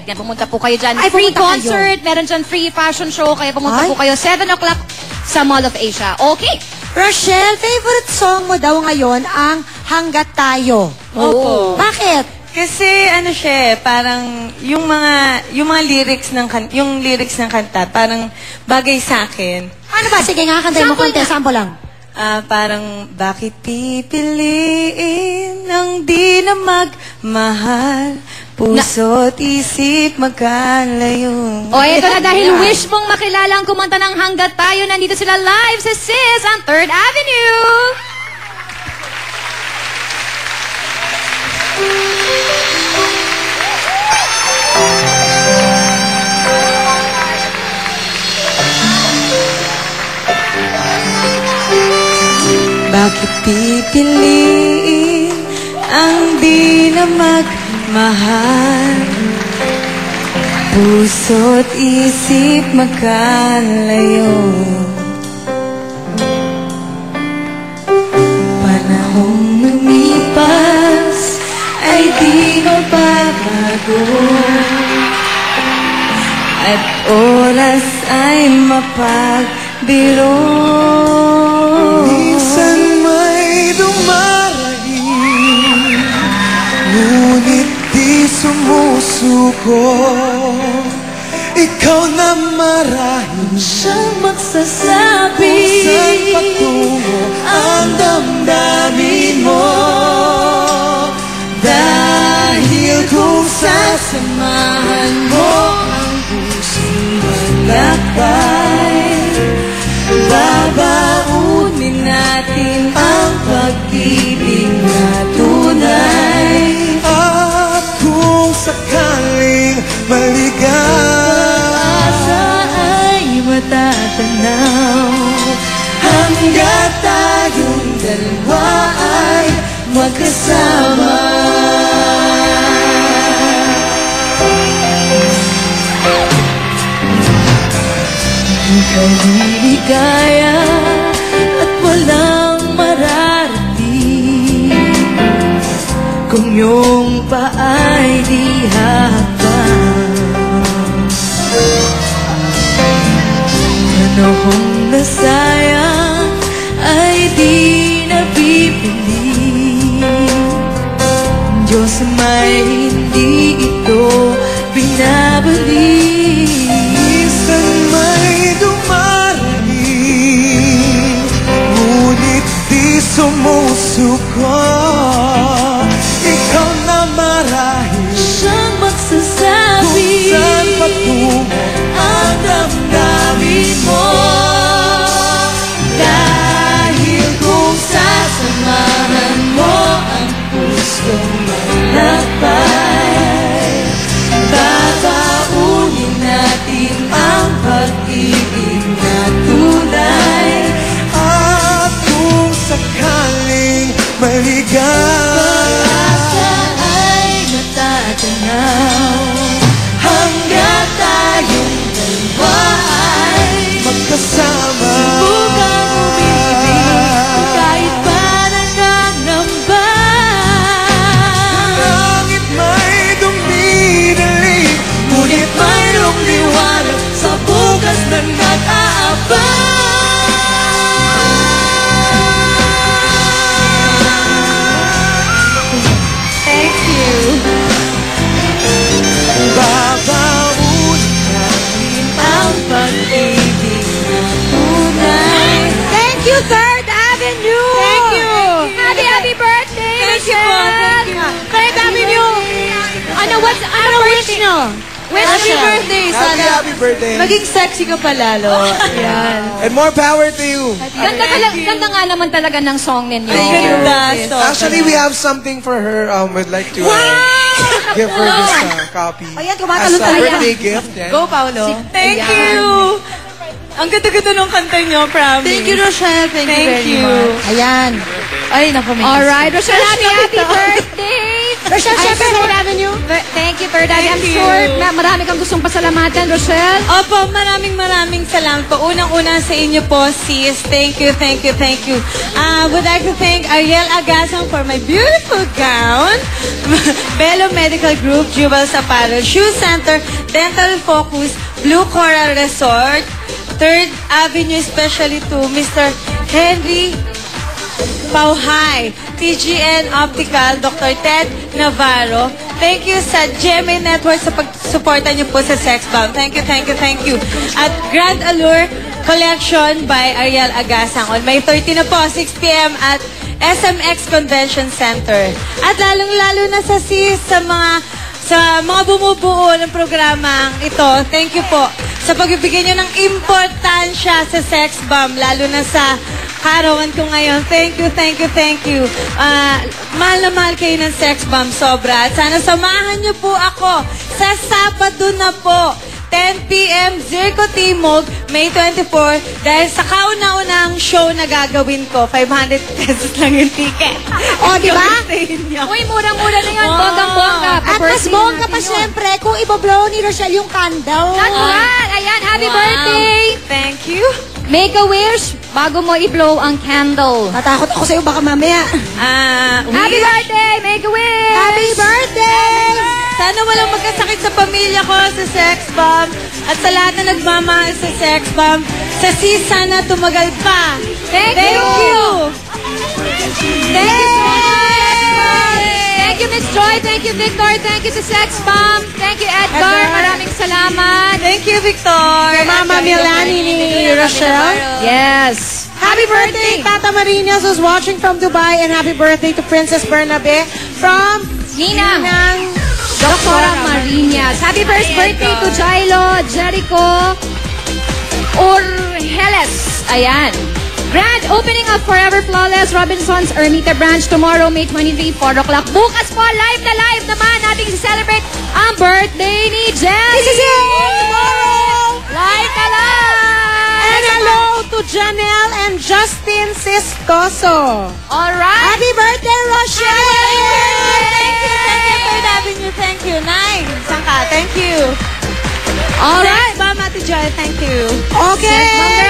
Pumunta po kayo dyan. Ay, Free pumunta concert, meron dyan free fashion show, kaya pumunta po kayo 7 o'clock sa Mall of Asia. Okay. Rochelle, favorite song mo daw ngayon ang Hanggat Tayo. Opo. Bakit? Kasi ano siya, parang yung mga lyrics ng kanta parang bagay sa akin. Ano ba? Sige nga, kantayin mo konti. Sample lang. Parang bakit pipiliin ang di na magmahal, puso't isip magkalayo. O, ito na dahil wish mong makilala ang kumanta ng Hanggat Tayo. Nandito sila live sa SIS ang 3rd Avenue. Bakit pipiliin ang di na magmahal, puso't isip magkalayo. Panahong lumipas ay di mababago, at oras ay mapagbiro. Minsan may dumarating, ngunit di sumusuko. Ikaw na marahil Siyang magsasabi kung saan patungo ang damdamin mo. dahil kung sasamahan mo ang pusong maglakbay, babaunin natin ang pag-ibig na tunay. At kung sakaling maligaw, Asa ay matatanaw hanggat tayong dalawa ay magkasama. Ikaw liligaya at walang mararating kung iyong paay di hakbang. Panahong nasayang ay di nabibili, Diyos may hindi ito binabalik. minsan may dumarating, ngunit di sumusuko. Ikaw na marahil Siyang magsasabi kung saan patungo ang damdamin mo, dahil kung sasamahan mo ang pusong malakbay, babaunin natin ang pag-ibig na tunay. at kung sakaling maligaw, Asa ay matatanaw hanggat tayong dalawa ay magkasama. Subukang umibig kahit pa nangangamba. Langit may dumidilim, Ngunit mayroong liwanag sa bukas na nag-aabang. Thank you. babaunin natin Ang pag-ibig na tunay. Thank you, 3rd Avenue! Thank you. Happy birthday, Thank you po, Rochelle. thank you. 3rd Avenue! Ano Wish nyo? Happy birthday, sana. Happy birthday. Maging sexy ka pa lalo. Yan. And more power to you. Ganda nga naman talaga ng song ninyo. Ay, ganda. So, Actually, we have something for her. We'd like to give her this copy Ayan, as tumatalo a talaga. birthday gift. Yan. Go, Paolo. Thank you. Ang ganda-ganda nung kanta niyo, promise. Thank you, Rochelle. Thank you very much. Ayan. Ay, naku, may Alright, Rochelle, happy birthday. Rochelle, syempre, Third Avenue. Thank you, Third Avenue. I'm Thank sure you. na marami kang gustong pasalamatan, Rochelle. Opo, maraming salamat po. Unang-una sa inyo po, sis. Thank you, thank you, thank you. Would like to thank Ariel Agasang for my beautiful gown. Bello Medical Group, Jewels Apparel, Shoe Center, Dental Focus, Blue Coral Resort, Third Avenue, especially to Mr. Henry Pauhay, TGN Optical, Dr. Ted Navarro. Thank you sa GMA Network sa pagsuporta niyo po sa Sex Bomb. Thank you, thank you, thank you. At Grand Allure Collection by Ariel Agasang on May 30 na po, 6 p.m. at SMX Convention Center. At lalong-lalo na sa mga bumubuo ng programang ito. Thank you po sa pagbibigay niyo ng importansya sa Sex Bomb, lalo na sa karawan ko ngayon. Thank you, thank you, thank you. Mahal na mahal kayo ng Sex Bomb, sobra. At sana samahan niyo po ako sa Sabado na po, 10 p.m. Zirco Timog, May 24. Dahil sa kauna-unang show na gagawin ko, 500 pesos lang yung ticket. O, di ba? Uy, murang-mura na yun. Bonggang-bongga. At mas bongga pa syempre kung ibablow ni Rochelle yung candle. Natural. Ayan, happy Wow. birthday. Thank you. Make a wish bago mo i-blow ang candle. Natakot ako sa'yo, baka mamaya. Happy birthday! Make a wish! Happy birthday! Sana walang magkasakit sa pamilya ko sa Sex Bomb at sa lahat na nagmamahal sa Sex Bomb. Sa sis, sana tumagal pa. Thank you! Thank you so much! Thank you, Miss Joy. Thank you, Victor. Thank you sa Sex Bomb. Thank you, Edgar. Edgar. Maraming salamat. Thank you, Victor. Mama Milani ni Rochelle. Yes. Happy birthday, Tata Marinas, who's watching from Dubai, and happy birthday to Princess Bernabe from Ninang. Doktora Marinas. Happy first birthday to Jailo, Jericho, Urheles. Ayan. Grand opening of Forever Flawless Robinson's Ermita branch tomorrow, May 23, 4 o'clock. Bukas po, live na live naman nating celebrate ang birthday ni Jenny. This is it! Tomorrow! Live na live! And hello to Janelle and Justin Sistoso. Alright. Happy birthday, Rochelle! Thank you, Third Avenue. Thank you. Nice. Sangka, thank you. Alright. Mama to Joy, thank you. Okay.